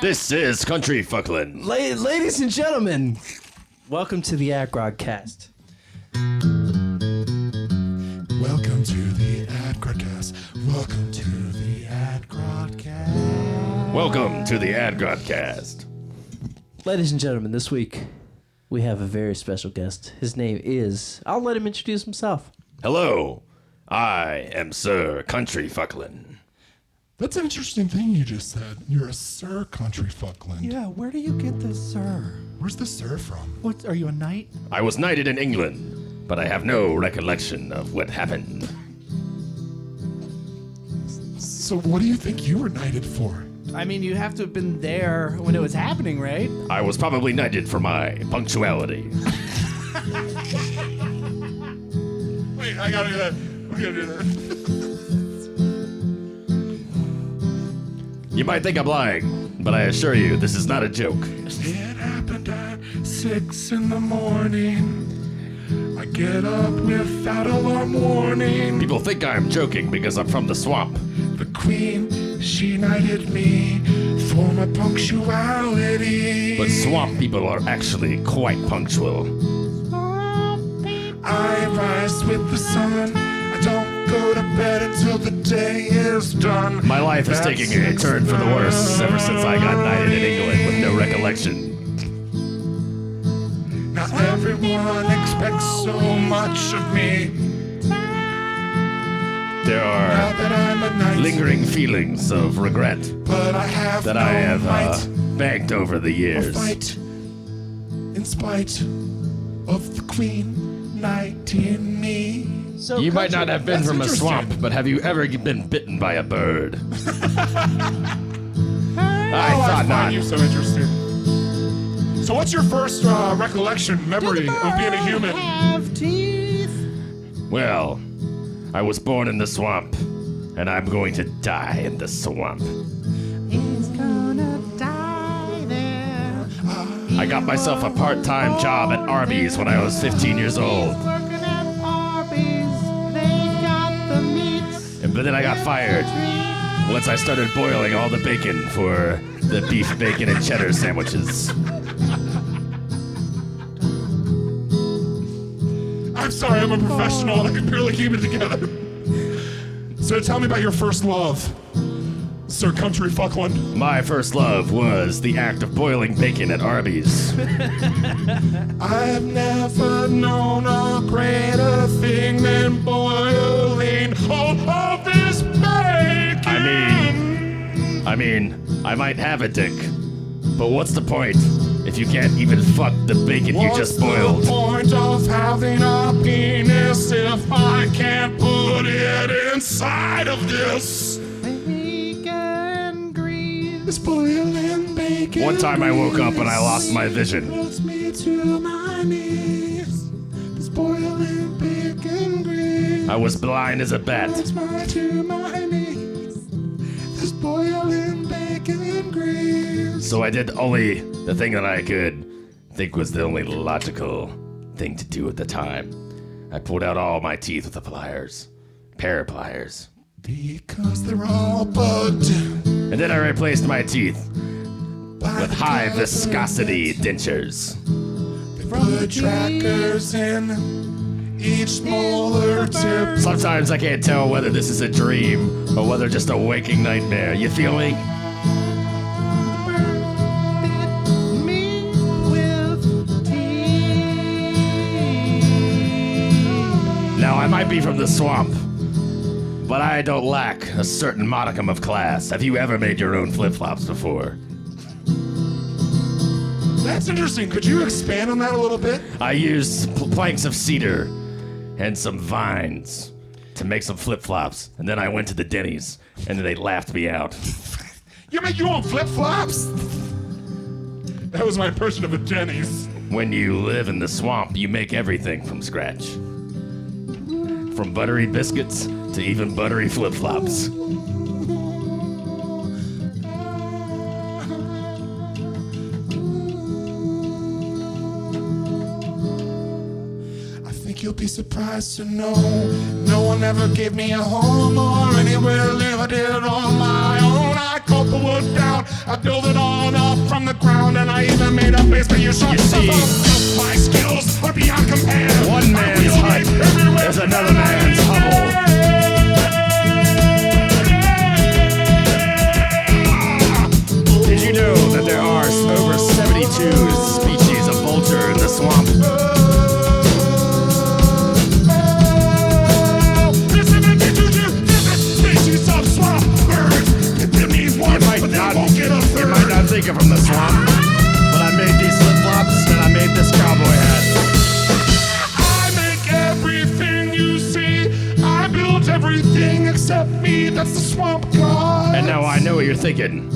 This is Cuntry Fuklin. Ladies and gentlemen, welcome to the Adgrodcast. Welcome to the Adgrodcast. Welcome to the Adgrodcast. Welcome to the Adgrodcast. Ladies and gentlemen, this week we have a very special guest. His name is... I'll let him introduce himself. Hello, I am Sir Cuntry Fuklin. That's an interesting thing you just said. You're a Sir Cuntry Fuklin. Yeah, where do you get this, sir? Where's the Sir from? What, are you a knight? I was knighted in England, but I have no recollection of what happened. So what do you think you were knighted for? I mean, you have to have been there when it was happening, right? I was probably knighted for my punctuality. Wait, I gotta do that. We gotta do that. You might think I'm lying, but I assure you, this is not a joke. It happened at 6 in the morning. I get up without alarm warning. People think I'm joking because I'm from the swamp. The queen, she knighted me for my punctuality. But swamp people are actually quite punctual. I rise with the sun. I don't go to bed until the day is done. My life is taking a turn for the worse ever since I got knighted in England with no recollection. Now everyone expects so much of me. There Now are that I'm a knight, lingering feelings of regret but I have that no I have might banked over the or years. fight in spite of the queen knighting me. So You might not have been That's from a interesting. swamp, but have you ever been bitten by a bird? I I thought find not. you so interesting. So what's your first recollection, memory of being a human? Have teeth. Well, I was born in the swamp, and I'm going to die in the swamp. He's gonna die there. I got myself a part-time job at Arby's when I was 15 years old. Working at Arby's, they got the meats. But then I got fired once I started boiling all the bacon for the beef, bacon, and cheddar sandwiches. I'm sorry, I'm a professional. I can barely keep it together. So tell me about your first love, Sir Cuntry Fuklin. My first love was the act of boiling bacon at Arby's. I've never known a greater thing than boiling all of this bacon. I mean, I might have a dick, but what's the point if you can't even fuck the bacon you just boiled? What's the point of having a penis if I can't put it inside of this? Bacon grease. This boiling bacon. One time I woke up and I lost my vision. Puts me to my knees. This boiling bacon grease. I was blind as a bat. Puts me to my knees. This boiling bacon grease. So I did only the thing that I could think was the only logical thing to do at the time. I pulled out all my teeth with the pliers. Pair of pliers. Because they're all bugged. And then I replaced my teeth by with the high government. viscosity dentures. They put trackers in each molar tip. Sometimes I can't tell whether this is a dream or whether just a waking nightmare. You feel me? Me with teeth. Now, I might be from the swamp, but I don't lack a certain modicum of class. Have you ever made your own flip-flops before? That's interesting. Could you expand on that a little bit? I used planks of cedar and some vines to make some flip-flops, and then I went to the Denny's, and then they laughed me out. You make your own flip-flops? That was my impression of a Denny's. When you live in the swamp, you make everything from scratch. From buttery biscuits to even buttery flip-flops. You'll be surprised to know no one ever gave me a home or anywhere to live. I did it on my own. I caught the wood amaze me, you shot see, my skills are beyond compare. One man's hut is another man's hovel. Did you know that there are over 72 species of vulture in the swamp? Species of swamp birds. You need one, but they won't get a third. You might not think I'm from the swamp, but I made these flip-flops and I made this cowboy hat. I make everything you see. I built everything except me. That's the swamp god. And now I know what you're thinking.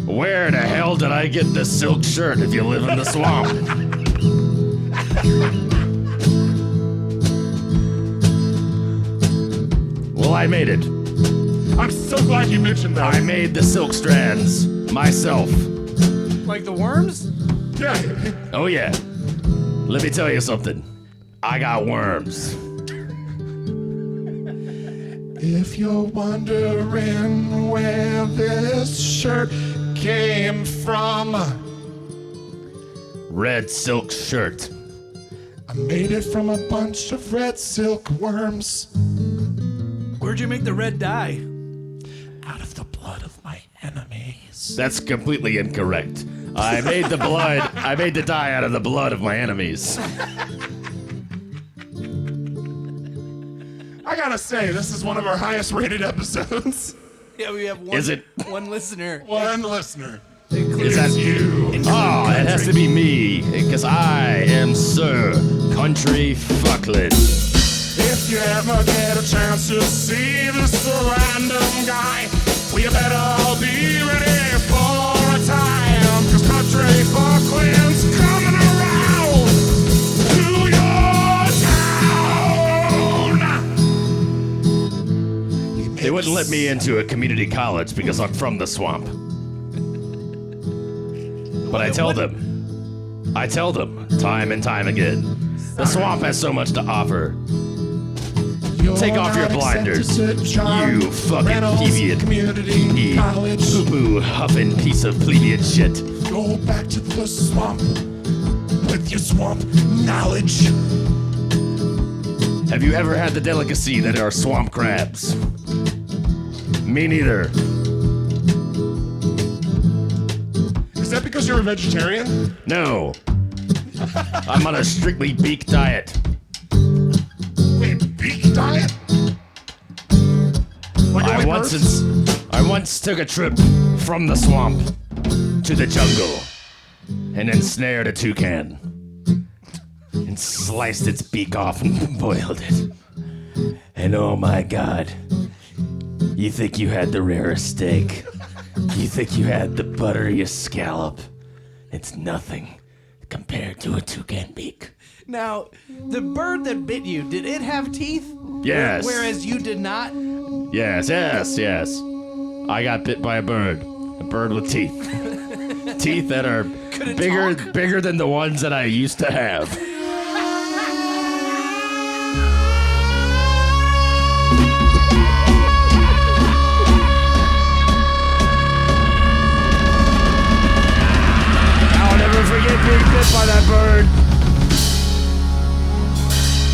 Where the hell did I get this silk shirt if you live in the swamp? Well, I made it. I'm so glad you mentioned that. I made the silk strands myself. Like the worms? Yeah. Oh yeah. Let me tell you something. I got worms. If you're wondering where this shirt came from, Red silk shirt. I made it from a bunch of red silk worms. Where'd you make the red dye? Out of the blood of my enemies. That's completely incorrect. I made the dye out of the blood of my enemies. I gotta say, this is one of our highest rated episodes. Yeah, we have one. Is it? One listener. One listener. Is that You. Oh, it has to be me, because I am Sir Cuntry Fuklin. If you ever get a chance to see this random guy, well, you better all be ready for a time, cause Country Fuklin's coming around to your town. They wouldn't let me into a community college because I'm from the swamp. But I tell them, time and time again, the swamp has so much to offer. Take off your blinders, you fucking plebeian, pee-pee, poo-poo, huffing piece of plebeian shit. Go back to the swamp with your swamp knowledge. Have you ever had the delicacy that are swamp crabs? Me neither. Is that because you're a vegetarian? No. I'm on a strictly Beak diet. Wait, Beak diet? Like I once took a trip from the swamp to the jungle and ensnared a toucan and sliced its beak off and boiled it. And oh my god, you think you had the rarest steak? You think you had the butteriest scallop? It's nothing compared to a toucan beak. Now, the bird that bit you, did it have teeth? Yes. Whereas you did not? Yes. I got bit by a bird with teeth. Teeth that are bigger than the ones that I used to have. I'll never forget being bit by that bird.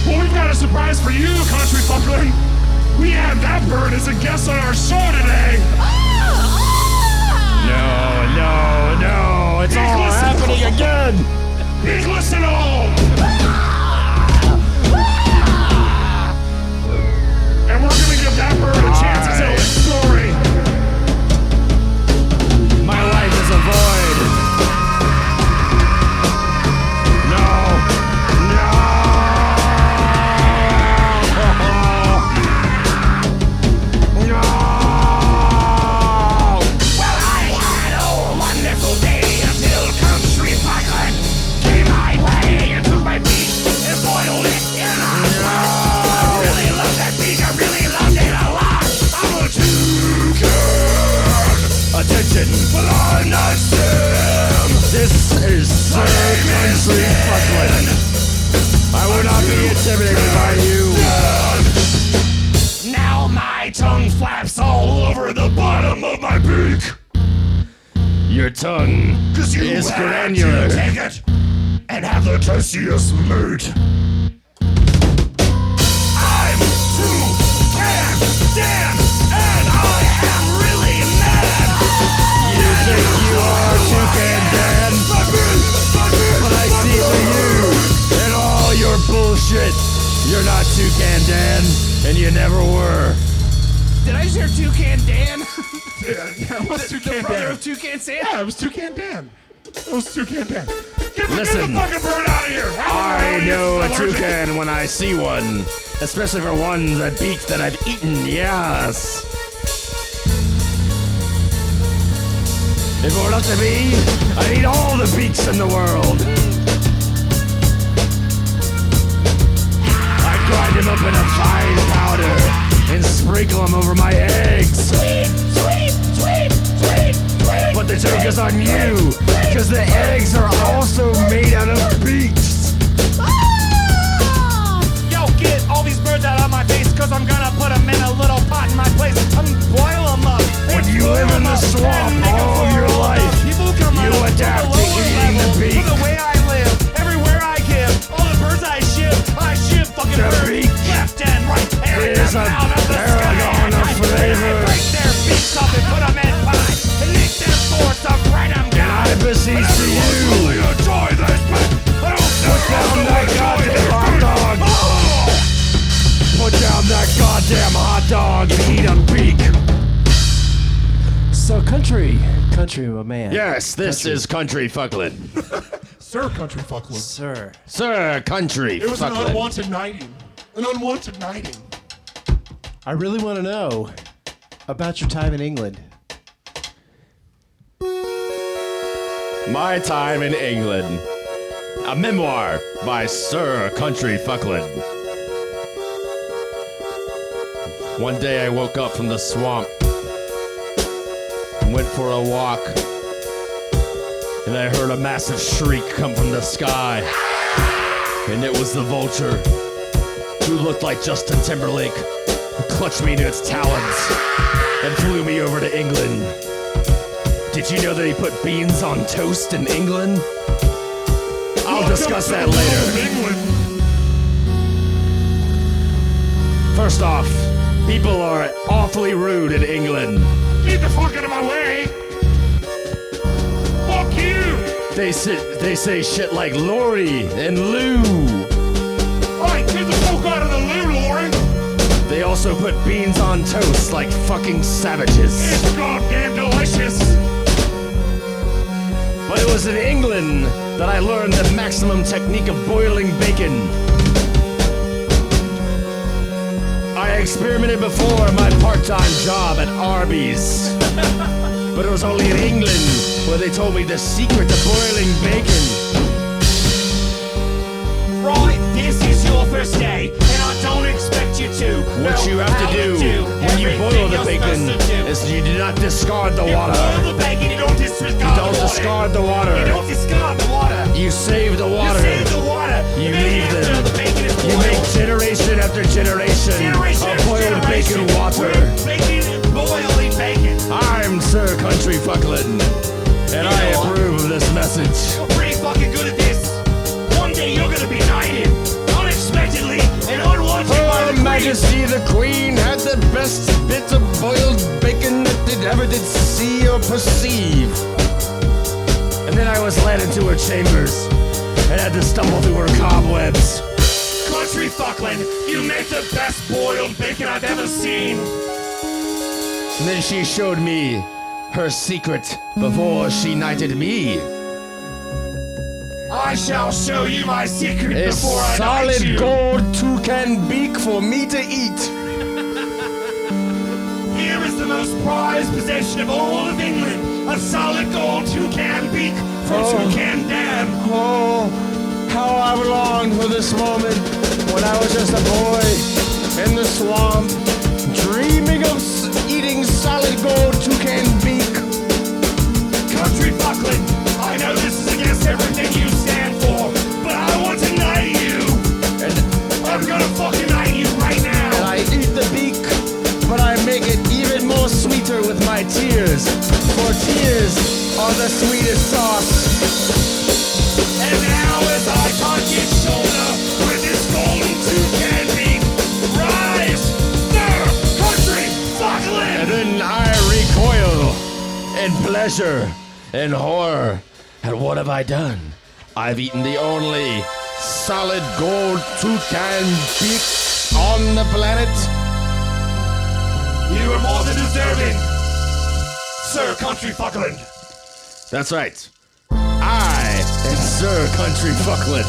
Well, we've got a surprise for you, Country Fuklin. We have that bird as a guest on our show today. No, it's all happening again. Beakless and all. And we're gonna give that bird a chance to tell its story. My life is a void. No. Well, I had a wonderful day until Country Fuklin came my way and took my beak and boiled it in a pot. I really love that beak. I really loved it a lot. I'm a toucan. Attention. Well, I'm not Sam. This is Sir Cuntry Fuklin. I will not be intimidated by you. Now my tongue flaps all over the bottom of my beak. Your tongue 'Cause you is had granular. to take it. and have the tastiest meat. I'm Toucan Dan, and I am really mad. You think you are Toucan Dan? But I see for you and all your bullshit. You're not Toucan Dan, and you never were. Did I just hear Toucan Dan? Yeah, it was Toucan Brother Dan. of Toucan Sam? Yeah, it was Toucan Dan. It was Toucan Dan. Get Listen, the fucking bird out of here. I know a toucan when I see one, especially for ones at Beak that I've eaten, yes. If it were up to me, I'd eat all the beaks in the world. I'd grind them up in a fine powder and sprinkle them over my eggs. Sweet, sweet, sweet, sweet, sweet. But the joke is on you, because the eggs are also made out of beaks. Yo, get all these birds out of my face, cause I'm gonna put them in a little pot in my place. I'm boil them up. When you live in the swamp all of your life, you adapt to eating the beak. For the way I live, everywhere I give, all the birds I ship fucking The birds. beak Left and right, tearing is them a out of the paragon sky. of flavor. I break their beaks off and put them in pies, and nick their force up, write them And down. I beseech to you, Enjoy this, but I don't put down that goddamn hot dog. Put down that goddamn hot dog and eat a beak. So, country, my man. Yes, this is Cuntry Fuklin. Sir Cuntry Fuklin. Sir. Sir Cuntry It was an Fuklin. unwanted knighting. An unwanted knighting. I really want to know about your time in England. My Time in England. A memoir by Sir Cuntry Fuklin. One day I woke up from the swamp and went for a walk, and I heard a massive shriek come from the sky, and it was the vulture, who looked like Justin Timberlake, who clutched me to its talons and flew me over to England. Did you know that he put beans on toast in England? I'll discuss that later. England. First off, people are awfully rude in England. Get the fuck out of my way. Fuck you. They say shit like Lordy and Lou. Alright, get the fuck out of the loo, Lauren. They also put beans on toast like fucking savages. It's goddamn delicious. But it was in England that I learned the maximum technique of boiling bacon. I experimented before my part-time job at Arby's. But it was only in England where they told me the secret to boiling bacon. Right, this is your first day, and I don't expect you to. What you have to do when you boil the bacon is you do not discard the water. Boil the bacon, you don't disregard Don't the water. discard the You water. don't discard the water. You save the water. You save the water. You And then leave after them. the bacon is You boiled, make generation after generation of boiled bacon water. Bacon and boiling bacon. I'm Sir Cuntry Fuklin, and I approve of this message. You're pretty fucking good at this. One day you're gonna be knighted, unexpectedly and unwanted by Her the Majesty the Queen had the best bits of boiled bacon that it ever did see or perceive. And then I was led into her chambers and had to stumble through her cobwebs. Cuntry Fuklin, you make the best boiled bacon I've ever seen. And then she showed me her secret before she knighted me. I shall show you my secret A before I knight solid you. gold toucan beak for me to eat. Here is the most prized possession of all of England. A solid gold toucan beak from Toucan Dan. Oh, how I've longed for this moment when I was just a boy in the swamp, dreaming of eating solid gold toucan beak. Cuntry Fuklin, I know this is against everything you stand for, but I want to knight you. And I'm gonna fucking knight you right now. I eat the beak, but I make it even more sweeter with my tears, for tears are the sweetest sauce. And now as I touch his shoulder with his golden toucan beak, rise, Sir Cuntry Fuklin! And then I recoil in pleasure and horror. And what have I done? I've eaten the only solid gold toucan beak on the planet. You are more than deserving, Sir Cuntry Fuklin. That's right. I am Sir Cuntry Fuklin.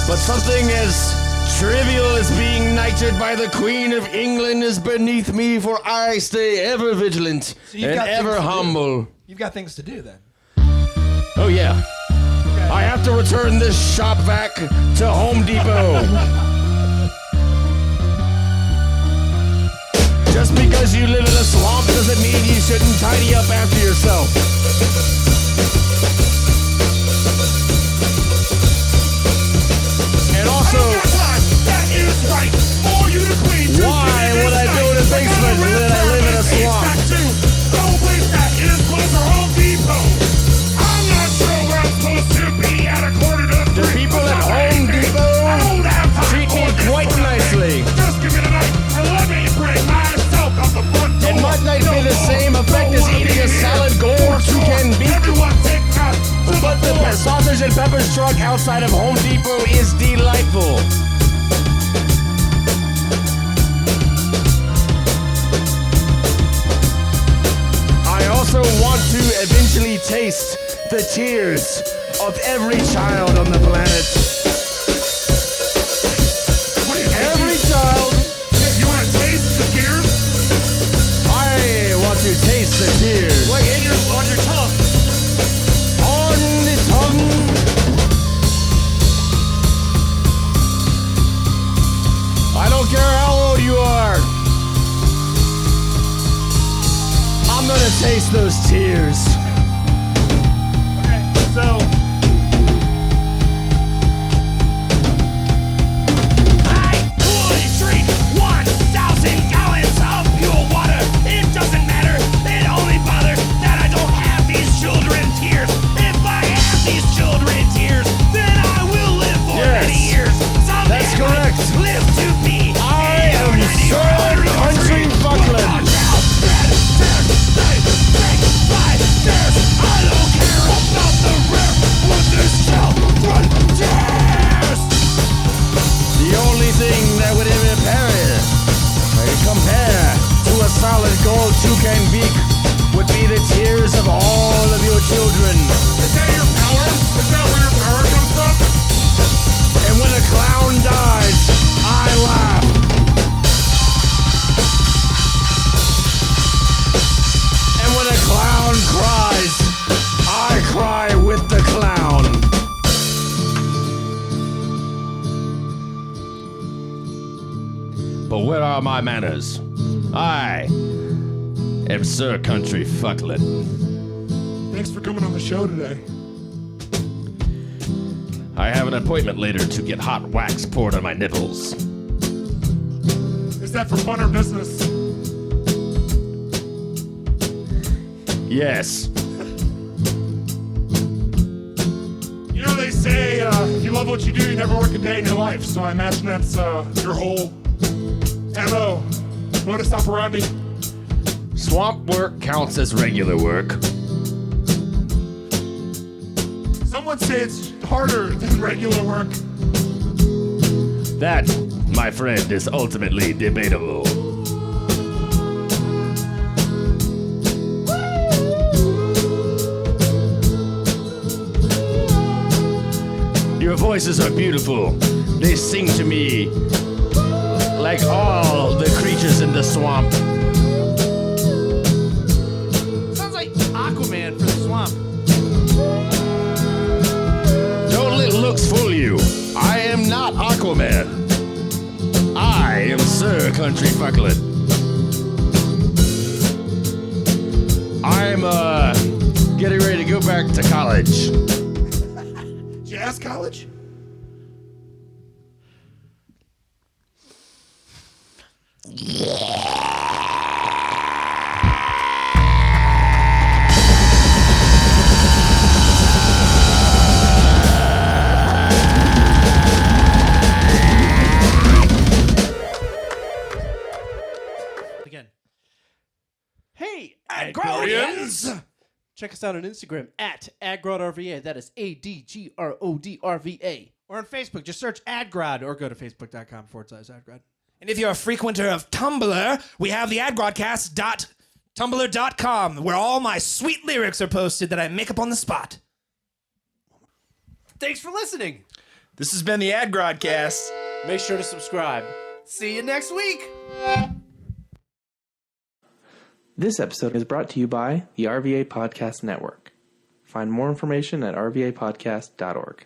But something as trivial as being knighted by the Queen of England is beneath me, for I stay ever vigilant you've and got things ever to do. humble. You've got things to do then. Oh yeah. I have to return this shop vac to Home Depot. Just because you live in a swamp doesn't mean you shouldn't tidy up after yourself. And also, That is right. For you to clean. why would I build a basement when I live in a swamp? No place that is close to Home Depot. I'm not sure where I'm supposed to be at a quarter to The three. people at Home Depot treat me quite nicely. Just give me the knife and let me bring myself up the front door. It might not be the same effect as eating a solid gold toucan beak. Everyone take that to But the floor. sausage and peppers truck outside of Home Depot is delightful. I also want to eventually taste the tears of every child on the planet. Every child. You want to taste the tears? I want to taste the tears. Like on your tongue. On the tongue. I don't care how old you are. I'm gonna taste those tears. Okay, so I would drink 1,000 gallons of pure water. It doesn't matter. It only bothers that I don't have these children tears. If I have these children tears, then I will live for Yes, many years. Someday that's I might correct. Live to be. I am Sir Cuntry Fuklin. I don't care about the rare with this frontiers. The only thing that would ever compare to a solid gold toucan beak would be the tears of all of your children. Is that your power? Is that where your power comes from? And when a clown dies, I laugh. And when a clown cries, I cry with the clown. But where are my manners? I am Sir Cuntry Fuklin. Thanks for coming on the show today. I have an appointment later to get hot wax poured on my nipples. Is that for fun or business? Yes. You know, they say if you love what you do, you never work a day in your life. So I imagine that's your whole MO. Modus operandi. Swamp work counts as regular work. Some would say it's harder than regular work. That, my friend, is ultimately debatable. Your voices are beautiful. They sing to me like all the creatures in the swamp. Sounds like Aquaman for the swamp. Don't let looks fool you. I am not Aquaman. I am Sir Cuntry Fuklin. I'm getting ready to go back to college. Jazz college? Adgrodians! Check us out on Instagram at AdGrodRVA. That is ADGRODRVA. Or on Facebook, just search Adgrod or go to facebook.com/Adgrod. And if you're a frequenter of Tumblr, we have the Adgrodcast.tumblr.com, where all my sweet lyrics are posted that I make up on the spot. Thanks for listening. This has been the Adgrodcast. Make sure to subscribe. See you next week. This episode is brought to you by the RVA Podcast Network. Find more information at rvapodcast.org.